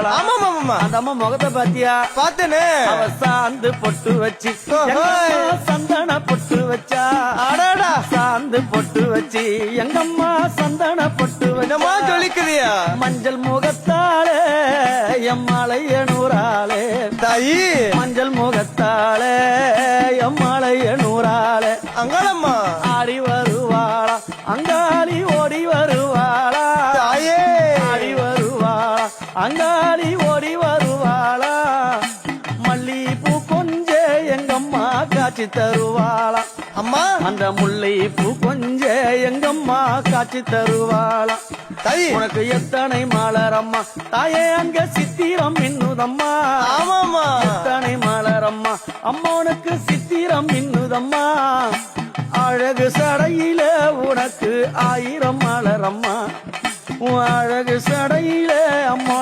அந்த அம்மா முகத்தை பாத்தியா? பாத்தனே. அவ சாந்து பொட்டு வச்சு சந்தன பொட்டு வச்சா. அடாடா, சாந்து பொட்டு வச்சு எங்கம்மா சந்தன பொட்டு என்னமா சொல்லிக்கிறியா? மஞ்சள் முகத்தாலே எம்மாளைய நூறாளே தாயி, மஞ்சள் முகத்தாலே எம்மாளைய நூறாளே அங்காளம்மா ஆடி வருவாளா அங்காளி ஓடி வருவாளா தாயே, ஆடி வருவாளா அங்காளி ஓடி வருவாளா மல்லிப்பூ கொஞ்ச எங்கம்மா காட்சி தருவாளா அம்மா அந்த முல்லை பூ கொஞ்ச எங்கம்மா காட்சி தருவாளா தாயி, உனக்கு எத்தனை மலரம்மா தாயே அங்க சித்திரம் இன்னுதம்மா ஆமாமா எத்தனை மலரம்மா அம்மா உனக்கு சித்திரம் இன்னுதம்மா அழகு சடையில உனக்கு 1000 மலரம்மா உன் அழகு சடையில அம்மா